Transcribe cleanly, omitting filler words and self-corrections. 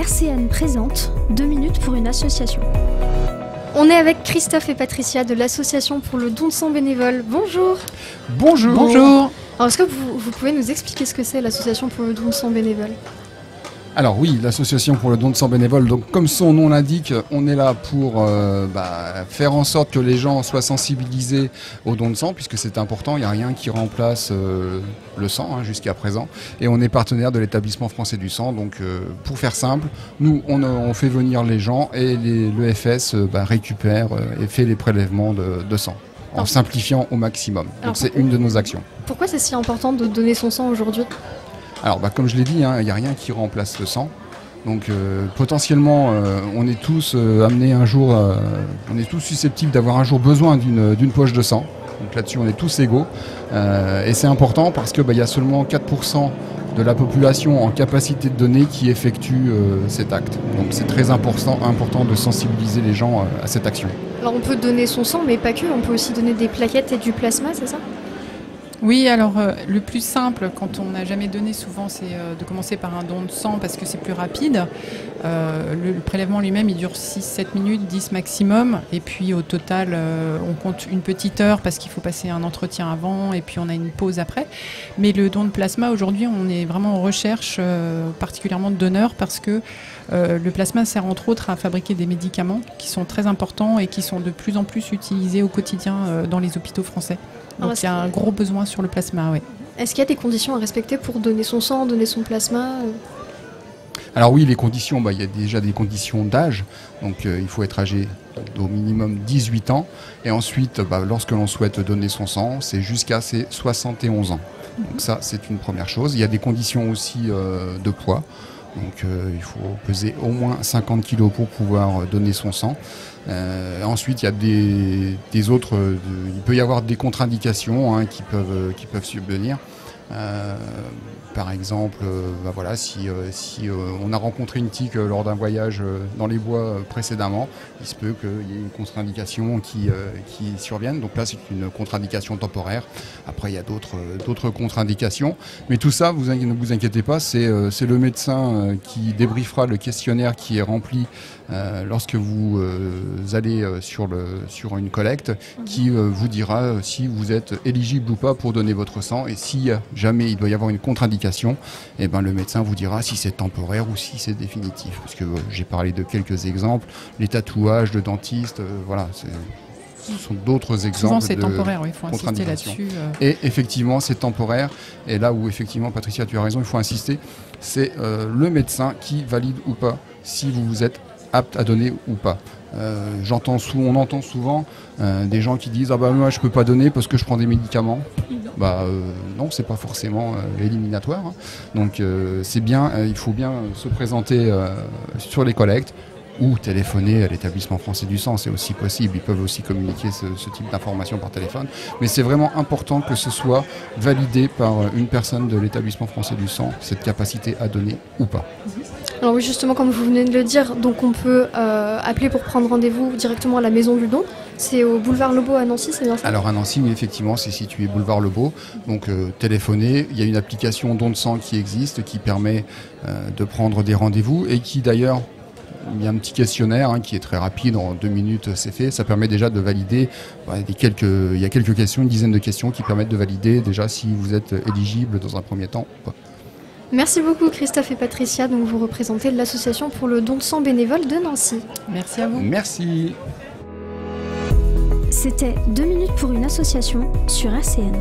RCN présente 2 minutes pour une association. On est avec Christophe et Patricia de l'association pour le don de sang bénévole. Bonjour. Bonjour. Bonjour. Alors est-ce que vous pouvez nous expliquer ce que c'est l'association pour le don de sang bénévole ? Alors oui, l'association pour le don de sang bénévole, donc comme son nom l'indique, on est là pour faire en sorte que les gens soient sensibilisés au don de sang, puisque c'est important, il n'y a rien qui remplace le sang jusqu'à présent. Et on est partenaire de l'établissement français du sang, donc pour faire simple, nous on fait venir les gens et l'EFS récupère et fait les prélèvements de sang, en simplifiant au maximum. Donc c'est une de nos actions. Pourquoi c'est si important de donner son sang aujourd'hui ? Alors comme je l'ai dit, il n'y a rien qui remplace le sang. Donc potentiellement, on est tous amenés un jour, on est tous susceptibles d'avoir un jour besoin d'une poche de sang. Donc là-dessus, on est tous égaux. Et c'est important parce que y a seulement 4% de la population en capacité de donner qui effectue cet acte. Donc c'est très important de sensibiliser les gens à cette action. Alors on peut donner son sang, mais pas que, on peut aussi donner des plaquettes et du plasma, c'est ça ? Oui, alors le plus simple quand on n'a jamais donné souvent, c'est de commencer par un don de sang parce que c'est plus rapide. Le prélèvement lui-même, il dure 6-7 minutes, 10 maximum. Et puis au total, on compte une petite heure parce qu'il faut passer un entretien avant et puis on a une pause après. Mais le don de plasma, aujourd'hui, on est vraiment en recherche particulièrement de donneurs parce que le plasma sert entre autres à fabriquer des médicaments qui sont très importants et qui sont de plus en plus utilisés au quotidien dans les hôpitaux français. Donc il y a un gros besoin sur le plasma, oui. Est-ce qu'il y a des conditions à respecter pour donner son sang, donner son plasma ? Alors oui, les conditions, il y a déjà des conditions d'âge. Donc il faut être âgé au minimum 18 ans. Et ensuite, lorsque l'on souhaite donner son sang, c'est jusqu'à ses 71 ans. Donc ça, c'est une première chose. Il y a des conditions aussi de poids. Donc il faut peser au moins 50 kg pour pouvoir donner son sang. Ensuite, il y a des autres. Il peut y avoir des contre-indications qui peuvent subvenir. Par exemple, si on a rencontré une tique lors d'un voyage dans les bois précédemment, il se peut qu'il y ait une contre-indication qui survienne. Donc là, c'est une contre-indication temporaire. Après, il y a d'autres contre-indications. Mais tout ça, ne vous inquiétez pas, c'est le médecin qui débriefera le questionnaire qui est rempli lorsque vous allez sur une collecte, qui vous dira si vous êtes éligible ou pas pour donner votre sang. Et si jamais il doit y avoir une contre-indication, le médecin vous dira si c'est temporaire ou si c'est définitif. Parce que j'ai parlé de quelques exemples, les tatouages de dentistes, ce sont d'autres exemples. Souvent c'est temporaire, il faut insister là-dessus. Et effectivement c'est temporaire, et là où effectivement Patricia tu as raison, il faut insister, c'est le médecin qui valide ou pas si vous êtes apte à donner ou pas. On entend souvent des gens qui disent moi je peux pas donner parce que je prends des médicaments. Non, c'est pas forcément éliminatoire. Donc c'est bien, il faut bien se présenter sur les collectes ou téléphoner à l'établissement français du sang, c'est aussi possible. Ils peuvent aussi communiquer ce type d'informations par téléphone. Mais c'est vraiment important que ce soit validé par une personne de l'établissement français du sang, cette capacité à donner ou pas. Alors oui, justement, comme vous venez de le dire, donc on peut appeler pour prendre rendez-vous directement à la maison du don. C'est au boulevard Lebeau à Nancy, c'est bien ça ? Alors à Nancy, oui, effectivement, c'est situé boulevard Lebeau. Donc téléphonez, il y a une application don de sang qui existe, qui permet de prendre des rendez-vous et qui d'ailleurs, il y a un petit questionnaire qui est très rapide, en 2 minutes c'est fait. Ça permet déjà de valider, il y a quelques questions, une dizaine de questions qui permettent de valider déjà si vous êtes éligible dans un premier temps ou pas. Merci beaucoup Christophe et Patricia, donc vous représentez l'association pour le don de sang bénévole de Nancy. Merci à vous. Merci. C'était 2 minutes pour une association sur RCN.